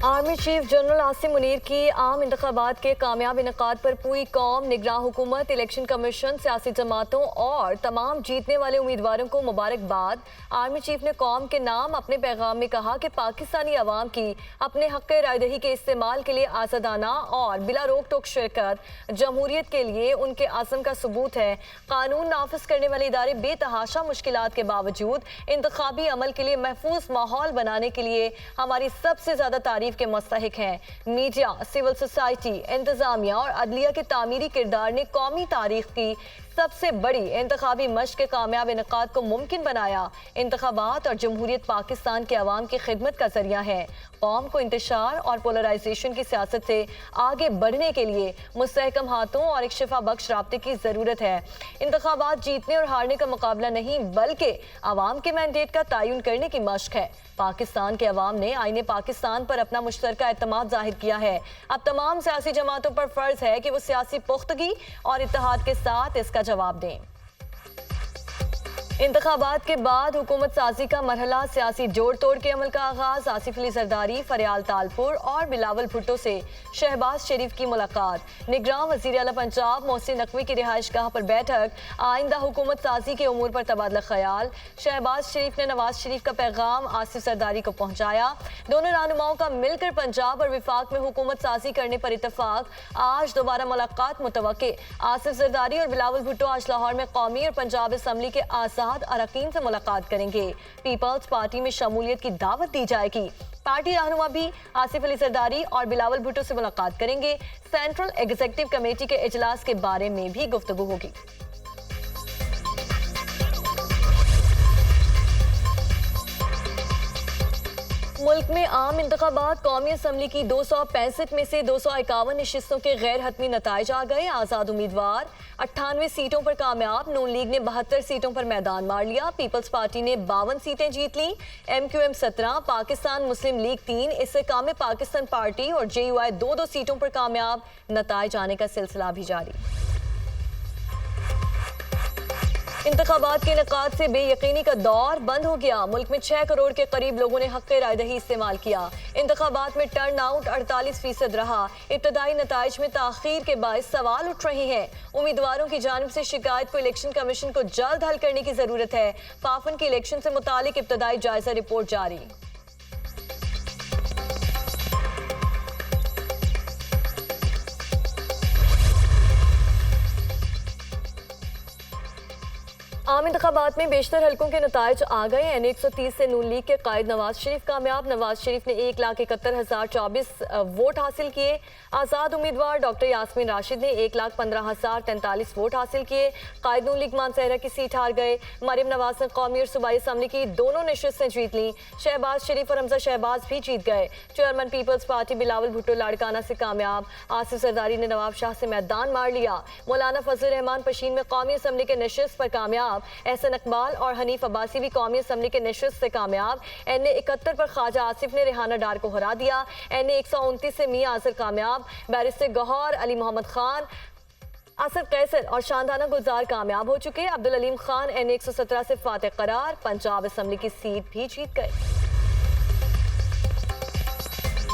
Army chief general Asim Munir की आम इंतखाबात के कामयाब इनेकाद पर पूरी कौम, निगरान हुकूमत, इलेक्शन कमीशन, सियासी जमातों और तमाम जीतने वाले उम्मीदवारों को मुबारकबाद। आर्मी चीफ ने कौम के नाम अपने पैगाम में कहा कि पाकिस्तानी अवाम की अपने हक़ रायदही के इस्तेमाल के लिए आज़ादाना और बिला रोक टोक शिरकत जमहूरियत के लिए उनके आज़म का सबूत है। कानून नाफिज करने वाले इदारे बेतहाशा मुश्किलात के बावजूद इंतखाबी अमल के लिए महफूज माहौल बनाने के लिए हमारी सबसे ज़्यादा तारीफ के मुस्तहिक हैं। मीडिया, सिविल सोसाइटी, इंतजामिया और अदलिया के तामीरी किरदार ने कौमी तारीख की सबसे बड़ी इंतखाबी मश्क के कामयाब इनेकाद को मुमकिन बनाया। इंतखाबात और जमहूरियत पाकिस्तान के अवाम की खिदमत का जरिया है। कौम को इंतशार और पोलराइजेशन की सियासत से आगे बढ़ने के लिए मुस्तहकम हाथों और एक शिफा बख्श राब्ते की ज़रूरत है। इंतखाबात जीतने और हारने का मुकाबला नहीं बल्कि अवाम के मैंडेट का तयन करने की मश्क है। पाकिस्तान के अवाम ने आईने पाकिस्तान पर अपना मुश्तरका एतमाद जाहिर किया है। अब तमाम सियासी जमातों पर फर्ज है कि वो सियासी पुख्तगी और इत्तेहाद के साथ इसका जवाब दें। इंतखाबात के बाद हुकूमत साजी का मरहला, सियासी जोड़ तोड़ के अमल का आगाज। आसिफ अली जरदारी, फरियाल तालपुर और बिलावल भुट्टो से शहबाज शरीफ की मुलाकात। निगरान वज़ीर आला पंजाब मोहसिन नकवी की रिहाइश गाह पर बैठक। आइंदा हुकूमत साजी के उमूर पर तबादला ख्याल। शहबाज शरीफ ने नवाज शरीफ का पैगाम आसिफ जरदारी को पहुंचाया। दोनों रहनुमाओं का मिलकर पंजाब और विफाक में हुकूमत साजी करने पर इतफाक। आज दोबारा मुलाकात मुतवक्के। आसिफ जरदारी और बिलावल भुट्टो आज लाहौर में कौमी और पंजाब असम्बली के आज़ाद अरकान से मुलाकात करेंगे। पीपल्स पार्टी में शमूलियत की दावत दी जाएगी। पार्टी रहनुमा भी आसिफ अली जरदारी और बिलावल भुट्टो से मुलाकात करेंगे। सेंट्रल एग्जीक्यूटिव कमेटी के इजलास के बारे में भी गुफ्तगू होगी। मुल्क में आम इंतखाबात, कौमी असम्बली की 265 में से 251 नशिस्तों के गैर हतमी नताइज आ गए। आज़ाद उम्मीदवार 98 सीटों पर कामयाब। नून लीग ने 72 सीटों पर मैदान मार लिया। पीपल्स पार्टी ने 52 सीटें जीत ली। MQM 17, पाकिस्तान मुस्लिम लीग 3, इससे काम पाकिस्तान पार्टी और JUI 2-2 सीटों पर कामयाब। नताइज आने का सिलसिला भी जारी। इंतखाबात के इनेकाद से बेयकीनी का दौर बंद हो गया। मुल्क में 6 करोड़ के करीब लोगों ने हक़ रायदही इस्तेमाल किया। इंतखाबात में टर्न आउट 48% रहा। इब्तदाई नताइज में ताखीर के बायस सवाल उठ रहे हैं। उम्मीदवारों की जानिब से शिकायत को इलेक्शन कमीशन को जल्द हल करने की जरूरत है। पाफन की इलेक्शन से मुतालिक इब्तदाई जायजा रिपोर्ट जारी। आम इंतखाबात में बेशतर हल्कों के नताइज आ गए। NA 130 से नून लीग के कायद नवाज शरीफ कामयाब। नवाज शरीफ ने 1,71,024 वोट हासिल किए। आज़ाद उम्मीदवार डॉक्टर यास्मीन राशिद ने 1,15,043 वोट हासिल किए। कायद नून लीग मानसहरा की सीट हार गए। मरियम नवाज ने कौमी और सूबाई असम्बली की दोनों नशिस्तें जीत लीं। शहबाज शरीफ और हमजा शहबाज भी जीत गए। Chairman Peoples Party Bilawal Bhutto Larkana से कामयाब। आसिफ जरदारी ने नवाब शाह से मैदान मार लिया। मौलाना फजल रहमान पशीन में कौमी असम्बली के नशिस्त पर कामयाब। एहसन इकबाल और हनीफ अब्बासी भी कौमी असम्बली के नशिस्त से कामयाब। NA 71 पर ख्वाजा आसिफ ने रेहाना डार को हरा दिया। NA 129 से मियां आसिर कामयाब। बैरिस्टर गौहर, अली मोहम्मद खान, असद कैसर और शानदाना गुलजार कामयाब हो चुके। अब्दुल अलीम खान NA 117 से फातेह करार। पंजाब असम्बली की सीट भी जीत गए।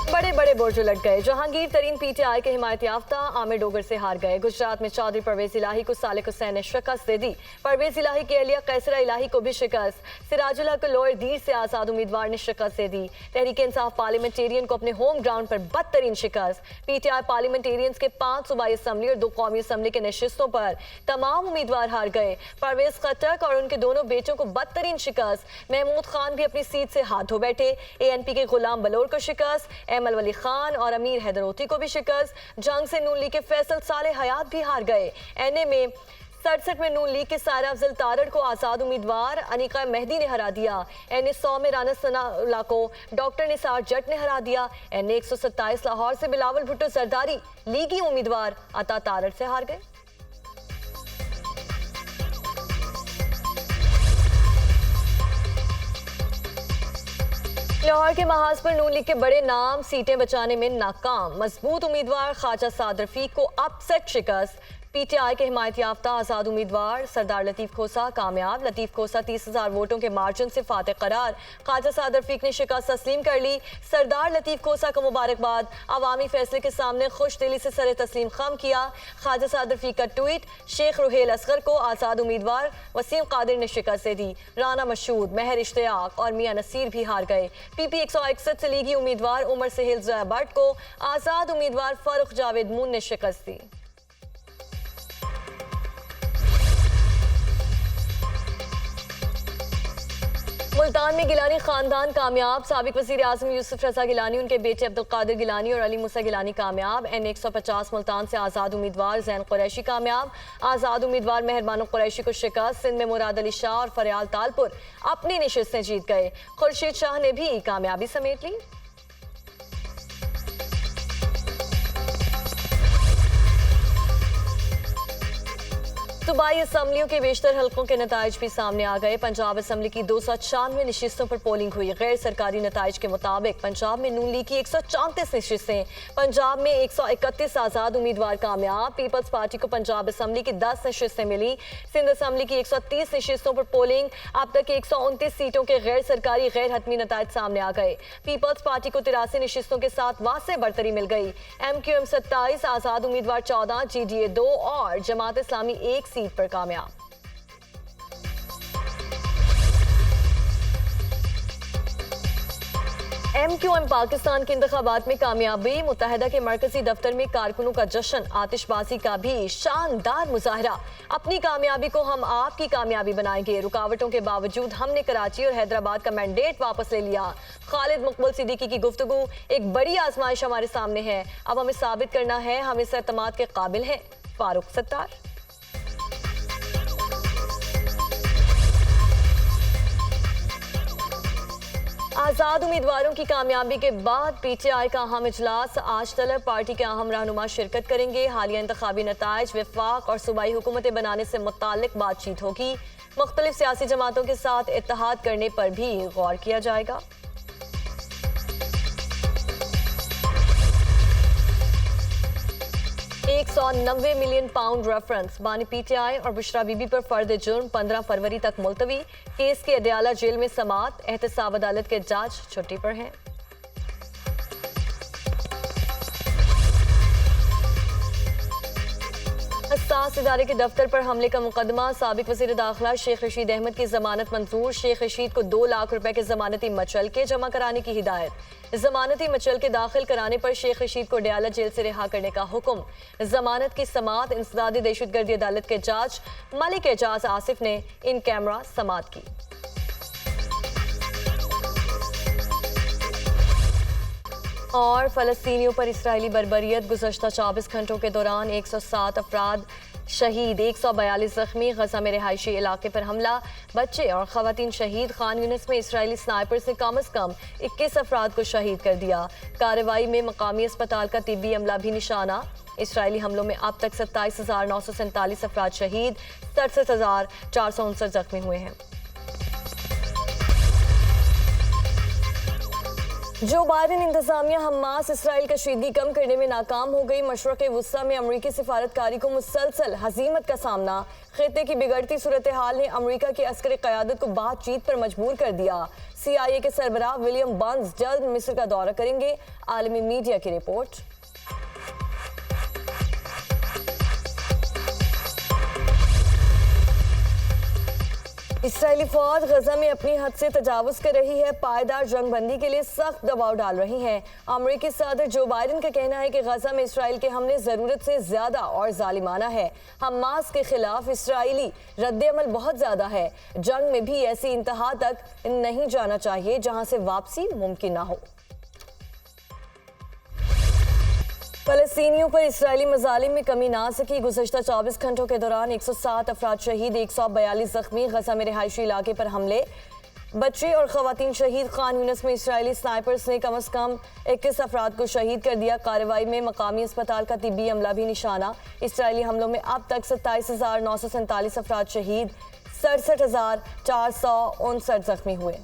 बड़े बड़े बुर्ज उलट गए। जहांगीर तरीन PTI के हिमायत याफ्ता आमिर डोगर से हार गए। गुजरात में चौधरी परवेज इलाही को सालिक हुसैन ने शिकस्त दे दी। परवेज इलाही की अहलिया कैसरा इलाही को भी शिकस्त। सिराजुल हक लोअर दीर से आज़ाद उम्मीदवार ने शिकस्त दे दी। तहरीक इंसाफ पार्लियामेंटेरियन को अपने होम ग्राउंड पर बदतरीन शिकस्त। PTI पार्लियामेंटेरियंस के 5 सूबाई असम्बली और 2 कौमी असम्बली के नशिस्तों पर तमाम उम्मीदवार हार गए। परवेज खटक और उनके दोनों बेटों को बदतरीन शिकस्त। महमूद खान भी अपनी सीट से हाथ धो बैठे। ANP के गुलाम बलोर को शिकस्त। एमल वली खान और अमीर हैदरोती को भी शिकस्त। जंग से नून लीग के फैसल साले हयात भी हार गए। NA में 67 में नून लीग के सारा अफजल तारड़ को आज़ाद उम्मीदवार अनिका मेहदी ने हरा दिया। NA 100 में राना सनाउल्लाह को डॉक्टर निसार जट ने हरा दिया। NA 127 लाहौर से बिलावल भुट्टो जरदारी लीगी उम्मीदवार अता तारड़ से हार गए। लाहौर के महाज पर नून लीग के बड़े नाम सीटें बचाने में नाकाम। मजबूत उम्मीदवार ख्वाजा साद रफीक को अपसेट शिकस्त। पीटीआई के हिमायत याफ्ता आज़ाद उम्मीदवार सरदार लतीफ़ खोसा कामयाब। लतीफ़ खोसा 30,000 वोटों के मार्जिन से फातह करार। ख्वाजा साद रफीक ने शिकस्त तस्लीम कर ली। सरदार लतीफ़ खोसा को मुबारकबाद। अवामी फैसले के सामने खुश दिली से सर तस्लीम खम किया। ख्वाजा साद रफीक का ट्वीट। शेख रुहेल असगर को आज़ाद उम्मीदवार वसीम कादिर ने शिकस्त दे दी। राना मशहूद, महर इश्तियाक और मियां नसीर भी हार गए। पीपी 161 से लीगी उम्मीदवार उमर सहेल ज़ोया भट्ट को आज़ाद उम्मीदवार फारूक जावेद मून ने शिकस्त दी। मुल्तान में गिलानी खानदान कामयाब। साबिक वज़ीर आज़म यूसुफ रज़ा गिलानी, उनके बेटे अब्दुल कादिर गिलानी और अली मूसा गिलानी कामयाब। N150 मुल्तान से आज़ाद उम्मीदवार जैन कुरैशी कामयाब। आज़ाद उम्मीदवार मेहरबानो कुरैशी को शिकस्त। सिंध में मुराद अली शाह और फरियाल तालपुर अपनी नशिस्तें जीत गए। खुर्शीद शाह ने भी कामयाबी समेट ली। सूबाई असम्बलियों के बेशतर हल्कों के नताइज भी सामने आ गए। पंजाब असम्बली की 296 नशिस्तों पर पोलिंग हुई। गैर सरकारी नताइज के मुताबिक पंजाब में नून लीग की 134 नशिस्तें, पंजाब में 131 आज़ाद उम्मीदवार कामयाब। पीपल्स पार्टी को पंजाब असम्बली की 10 नशिस्तें मिली। सिंध असम्बली की 130 नशिस्तों पर पोलिंग। अब तक 129 सीटों के गैर सरकारी गैर हतमी नताइज सामने आ गए। पीपल्स पार्टी को 83 नशिस्तों के साथ वासे बरतरी मिल गई। MQM 27, आज़ाद उम्मीदवार 14, GDA 2 और जमात इस्लामी 1 सीट पर कामयाब। MQM पाकिस्तान के इंतखाबात में कामयाबी। मुत्तहदा के मरकजी दफ्तर में कारकुनों का जश्न, आतिशबाजी का भी शानदार मुजाहरा। अपनी कामयाबी को हम आपकी कामयाबी बनाएंगे। रुकावटों के बावजूद हमने कराची और हैदराबाद का मैंडेट वापस ले लिया। खालिद मकबूल सिद्दीकी की गुफ्तगू, एक बड़ी आजमाइश हमारे सामने है। अब हमें साबित करना है हम इस एतमाद के काबिल हैं। फारूक सत्तार। आज़ाद उम्मीदवारों की कामयाबी के बाद पीटीआई का अहम इजलास। आज तलब पार्टी के अहम रहनुमा शिरकत करेंगे। हालिया इंतखाबी नताइज, वफाक और सूबाई हुकूमतें बनाने से मुताल्लिक बातचीत होगी। मुख्तलिफ सियासी जमातों के साथ इत्तेहाद करने पर भी गौर किया जाएगा। 190 मिलियन पाउंड रेफरेंस। बानी पीटीआई और बुशरा बीबी पर फर्द जुर्म 15 फरवरी तक मुलतवी। केस के अदयाला जेल में समात। एहतसाब अदालत के जज छुट्टी पर हैं। हसास इदारे के दफ्तर पर हमले का मुकदमा। साबिक वज़ीर दाखिला शेख रशीद अहमद की जमानत मंजूर। शेख रशीद को 2 लाख रुपए के जमानती मचल के जमा कराने की हिदायत। जमानती मचल के दाखिल कराने पर शेख रशीद को अडयाला जेल से रिहा करने का हुक्म। जमानत की समात इंसदादी दहशतगर्दी अदालत के जज मलिक एजाज आसिफ ने इन कैमरा समात की। और फ़लस्तीनियों पर इसराइली बर्बरियत। गुज़श्ता 24 घंटों के दौरान 107 अफराद शहीद, 142 जख्मी। गजा में रिहायशी इलाके पर हमला, बच्चे और ख़वातीन शहीद। खान यूनिस में इसराइली स्नाइपर से कम अज़ कम 21 अफराद को शहीद कर दिया। कार्रवाई में मकामी अस्पताल का तिब्बी अमला भी निशाना। इसराइली हमलों में अब तक 27,947 अफराद शहीद, 67,459 जख्मी हुए हैं। जो बाइडेन इंतजामिया हमास इसराइल कशीदगी कम करने में नाकाम हो गई। मशरक़ वुस्ता में अमरीकी सिफारतकारी को मुसलसल हजीमत का सामना। खित्ते की बिगड़ती सूरत हाल ने अमरीका की अस्करी क़यादत को बातचीत पर मजबूर कर दिया। CIA के सरबराह विलियम बर्न्स जल्द मिस्र का दौरा करेंगे। आलमी मीडिया की रिपोर्ट। इसराइली फौज गजा में अपनी हद से तजावुज कर रही है। पायदार जंगबंदी के लिए सख्त दबाव डाल रही है। अमरीकी सदर जो बाइडेन का कहना है कि गजा में इसराइल के हमले जरूरत से ज्यादा और जालिमाना है। हमास के खिलाफ इसराइली रद्द-ए-अमल बहुत ज्यादा है। जंग में भी ऐसी इंतहा तक नहीं जाना चाहिए जहां से वापसी मुमकिन ना हो। फ़लस्तीनियों पर इसराइली मज़ालिम में कमी ना सकी। गुज़श्ता 24 घंटों के दौरान 107 अफराद शहीद, 142 जख्मी। गजा में रिहायशी इलाके पर हमले, बच्चे और ख़वातीन शहीद। खान यूनिस में इसराइली स्नाइपर्स ने कम अज़ कम 21 अफराद को शहीद कर दिया। कार्रवाई में मकामी अस्पताल का तिब्बी अमला भी निशाना। इसराइली हमलों में अब तक 27,947 अफराद शहीद, 67,459 जख्मी हुए।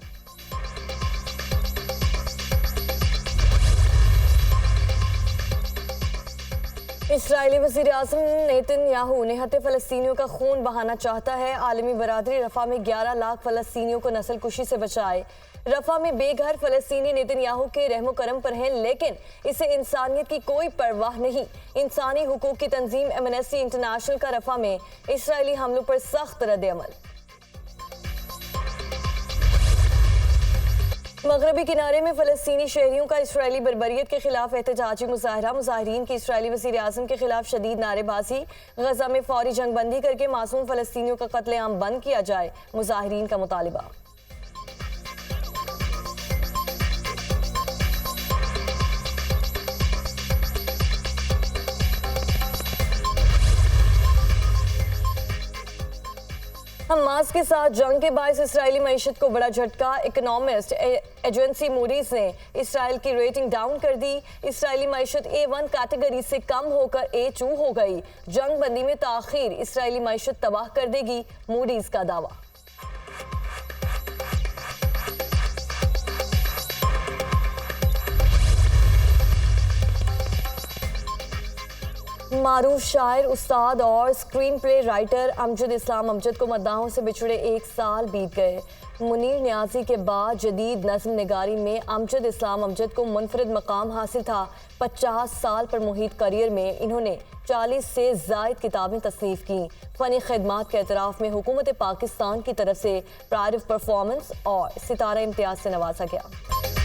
इसराइली वज़ीर आज़म नेतन्याहू निहत्ते फ़लस्तीनियों का खून बहाना चाहता है। आलमी बरादरी रफ़ा में 11 लाख फ़लस्तीनियों को नस्लकुशी से बचाए। रफ़ा में बेघर फ़लस्तीनी नेतन्याहू के रहमो करम पर हैं, लेकिन इसे इंसानियत की कोई परवाह नहीं। इंसानी हुकूक की तंजीम एमनेस्टी इंटरनेशनल का रफ़ा में इसराइली हमलों पर सख्त रद्द-ए-अमल। मगरबी किनारे में फ़लस्तीनी शहरियों का इसराइली बर्बरियत के खिलाफ एहतजाजी मुजाहरा। मुजाहरीन की इसराइली वज़ीर आज़म के खिलाफ शदीद नारेबाजी। गजा में फौरी जंगबंदी करके मासूम फ़लस्तीनियों का कत्लेआम बंद किया जाए, मुजाहरीन का मुतालिबा। हमास के साथ जंग के बायस इसराइली मईशत को बड़ा झटका। इकोनॉमिस्ट एजेंसी मूडीज ने इसराइल की रेटिंग डाउन कर दी। इसराइली मईशत A1 कैटेगरी से कम होकर A2 हो गई। जंग बंदी में ताखीर इसराइली मईशत तबाह कर देगी, मूडीज का दावा। मारूफ शायर, उस्ताद और स्क्रीन प्ले राइटर अमजद इस्लाम अमजद को मद्दाहों से बिछड़े 1 साल बीत गए। मुनीर न्याजी के बाद जदीद नज़्म निगारी में अमजद इस्लाम अमजद को मुनफरिद मकाम हासिल था। 50 साल पर मुहित करियर में इन्होंने 40 से ज़ायद किताबें तस्नीफ़ की। फ़नी खिदमात के एतराफ़ में हुकूमत पाकिस्तान की तरफ से प्राइड ऑफ परफॉर्मेंस और सितारा इम्तियाज़ से नवाजा गया।